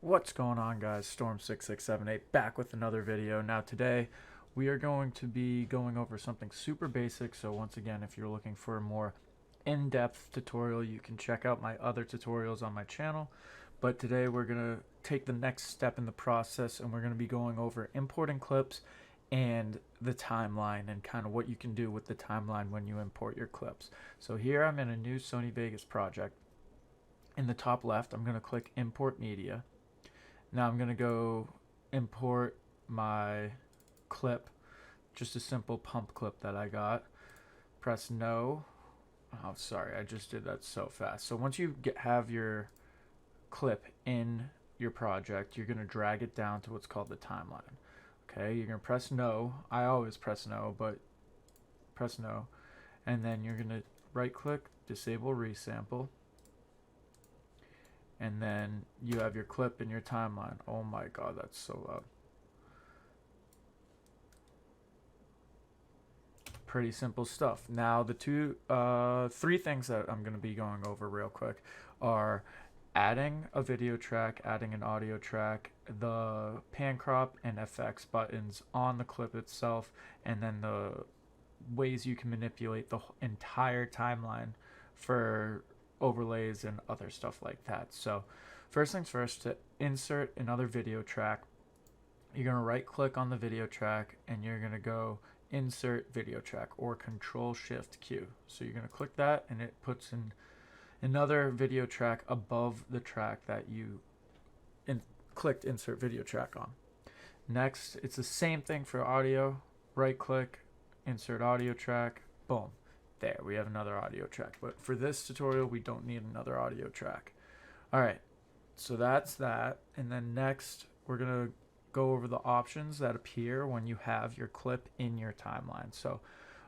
What's going on, guys? Storm6678 back with another video. Now today we are going to be going over something super basic. So once again, if you're looking for a more in-depth tutorial, you can check out my other tutorials on my channel. But today we're going to take the next step in the process, and we're going to be going over importing clips and the timeline and kind of what you can do with the timeline when you import your clips. So here I'm in a new Sony Vegas project. In the top left, I'm going to click Import Media. Now I'm going to go import my clip, just a simple pump clip that I got. Press no. Oh, sorry, I just did that so fast. So once you have your clip in your project, you're going to drag it down to what's called the timeline. Okay, you're going to press no. I always press no, but press no. And then you're going to right click, disable resample. And then you have your clip in your timeline. Oh my god, that's so loud. Pretty simple stuff. Now the three things that I'm going to be going over real quick are adding a video track, adding an audio track, the pan crop and FX buttons on the clip itself, and then the ways you can manipulate the entire timeline for overlays and other stuff like that. So first things first, to insert another video track, you're going to right click on the video track and you're going to go insert video track or control shift Q. So you're going to click that and it puts in another video track above the track that you clicked insert video track on. Next, it's the same thing for audio. Right click, insert audio track, boom. There, we have another audio track. But for this tutorial, we don't need another audio track. All right, so that's that. And then next, we're going to go over the options that appear when you have your clip in your timeline. So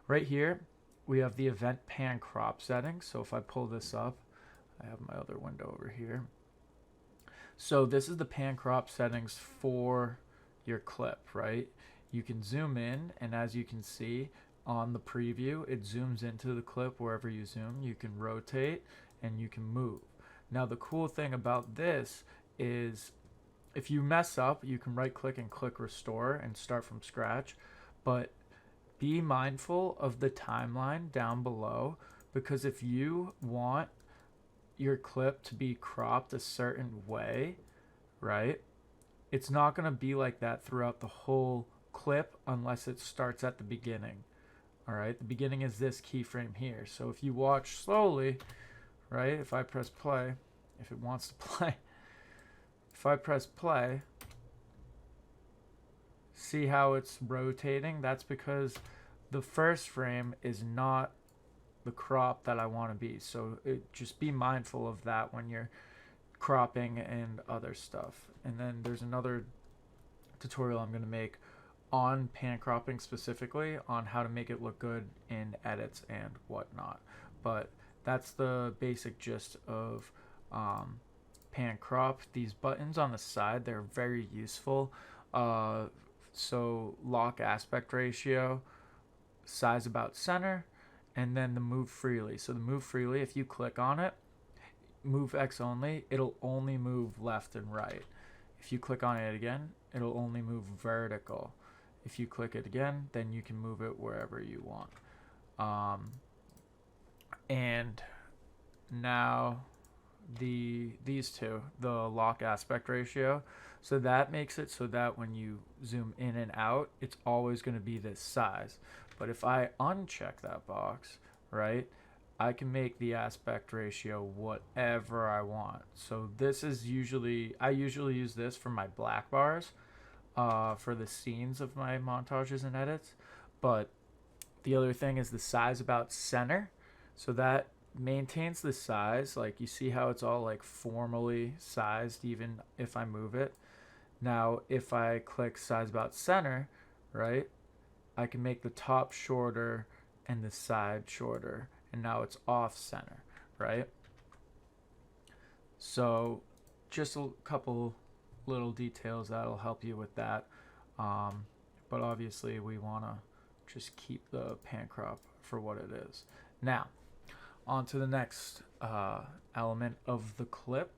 right here, we have the event pan crop settings. So if I pull this up, I have my other window over here. So this is the pan crop settings for your clip, right? You can zoom in, and as you can see, on the preview, it zooms into the clip wherever you zoom. You can rotate and you can move. Now the cool thing about this is if you mess up, you can right click and click restore and start from scratch, but be mindful of the timeline down below, because if you want your clip to be cropped a certain way, right, it's not going to be like that throughout the whole clip unless it starts at the beginning. All right, the beginning is this keyframe here. So if you watch slowly, right, if I press play, if it wants to play, if I press play, see how it's rotating? That's because the first frame is not the crop that I want to be. So just be mindful of that when you're cropping and other stuff. And then there's another tutorial I'm going to make on pan cropping, specifically on how to make it look good in edits and whatnot. But that's the basic gist of pan crop. These buttons on the side, they're very useful. So lock aspect ratio, size about center, and then the move freely. So the move freely, if you click on it, move X only, it'll only move left and right. If you click on it again, it'll only move vertical. If you click it again, then you can move it wherever you want. And now these two, the lock aspect ratio, so that makes it so that when you zoom in and out, it's always going to be this size. But if I uncheck that box, right, I can make the aspect ratio whatever I want. So this is I usually use this for my black bars, for the scenes of my montages and edits. But the other thing is the size about center. So that maintains the size. Like you see how it's all like formally sized even if I move it. Now if I click size about center, right, I can make the top shorter and the side shorter, and now it's off center, right? So just a couple little details that'll help you with that. But obviously we want to just keep the pan crop for what it is. Now on to the next element of the clip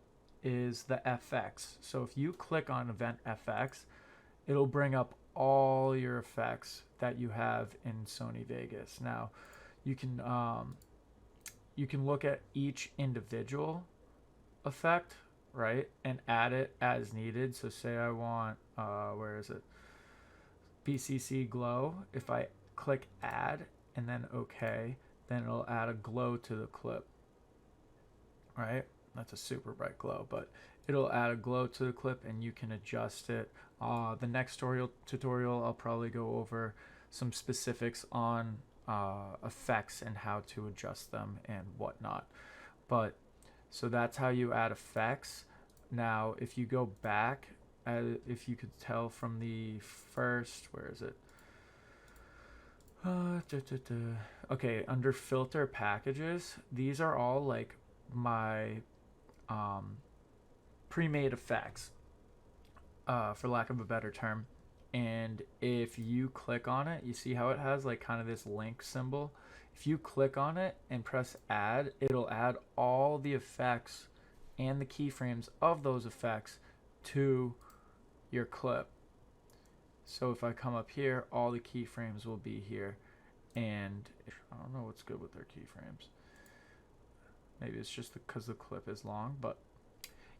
is the FX. So if you click on event FX, it'll bring up all your effects that you have in Sony Vegas. Now, you can look at each individual effect, right, and add it as needed. So say I want, where is it? BCC glow. If I click add and then OK, then it'll add a glow to the clip, right? That's a super bright glow, but it'll add a glow to the clip and you can adjust it. The next tutorial, I'll probably go over some specifics on effects and how to adjust them and whatnot. But so that's how you add effects. Now, if you go back, if you could tell from the first, where is it? Okay, under filter packages, these are all like my pre-made effects, for lack of a better term. And if you click on it, you see how it has like kind of this link symbol. If you click on it and press add, it'll add all the effects and the keyframes of those effects to your clip. So if I come up here, all the keyframes will be here. And I don't know what's good with their keyframes. Maybe it's just because the clip is long, but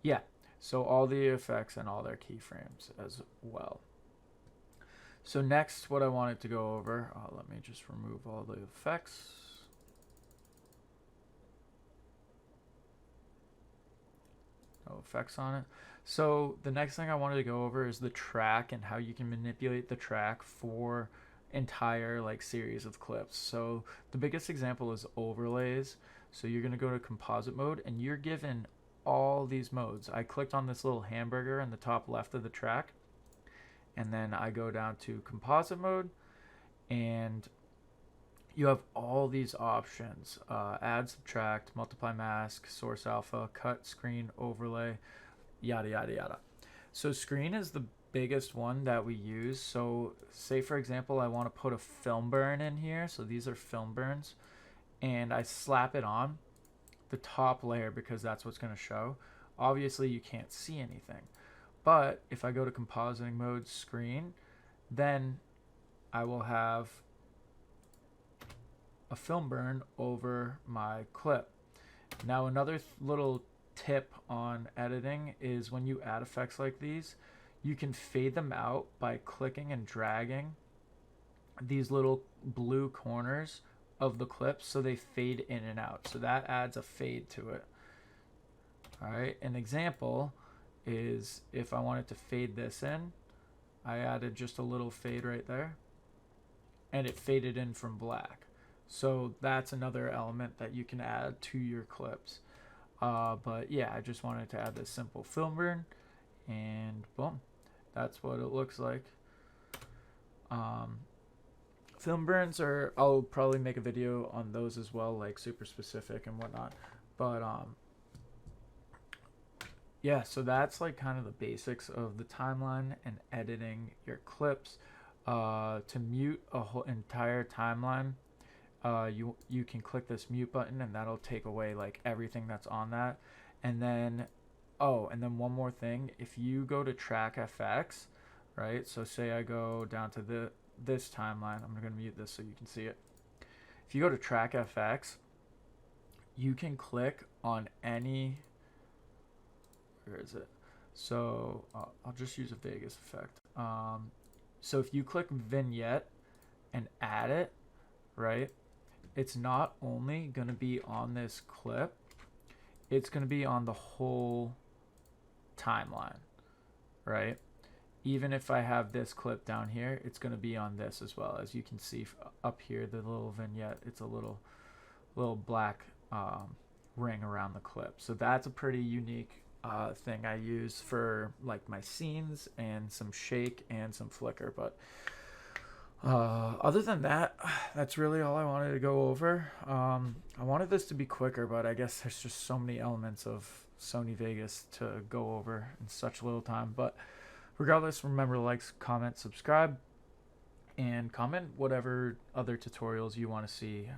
yeah. So all the effects and all their keyframes as well. So next, what I wanted to go over, let me just remove all the effects. No effects on it. So the next thing I wanted to go over is the track and how you can manipulate the track for entire like series of clips. So the biggest example is overlays. So you're going to go to composite mode and you're given all these modes. I clicked on this little hamburger in the top left of the track, and then I go down to composite mode and you have all these options: add, subtract, multiply, mask, source alpha, cut, screen, overlay, yada yada yada. So screen is the biggest one that we use. So say for example I want to put a film burn in here. So these are film burns, and I slap it on the top layer because that's what's going to show. Obviously you can't see anything, but if I go to compositing mode, screen, then I will have a film burn over my clip. Now another little tip on editing is when you add effects like these, you can fade them out by clicking and dragging these little blue corners of the clips so they fade in and out. So that adds a fade to it. All right, an example is if I wanted to fade this in, I added just a little fade right there and it faded in from black. So that's another element that you can add to your clips. But yeah, I just wanted to add this simple film burn, and boom, that's what it looks like. Film burns are, I'll probably make a video on those as well, like super specific and whatnot. But yeah, so that's like kind of the basics of the timeline and editing your clips. To mute a whole entire timeline, you can click this mute button and that'll take away like everything that's on that. And then and then one more thing, if you go to track FX, right, so say I go down to this timeline, I'm going to mute this so you can see it. If you go to track FX, you can click on any, where is it? So I'll just use a Vegas effect. So if you click vignette and add it, right, it's not only going to be on this clip, it's going to be on the whole timeline, right? Even if I have this clip down here, it's going to be on this as well. As you can see up here, the little vignette, it's a little black ring around the clip. So that's a pretty unique thing I use for like my scenes and some shake and some flicker. But other than that, that's really all I wanted to go over. I wanted this to be quicker, but I guess there's just so many elements of Sony Vegas to go over in such little time. But regardless, remember to like, comment, subscribe, and comment whatever other tutorials you want to see.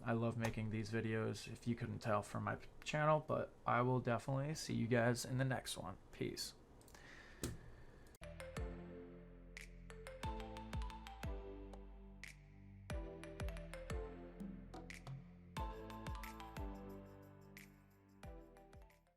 I love making these videos, if you couldn't tell from my channel, but I will definitely see you guys in the next one. Peace.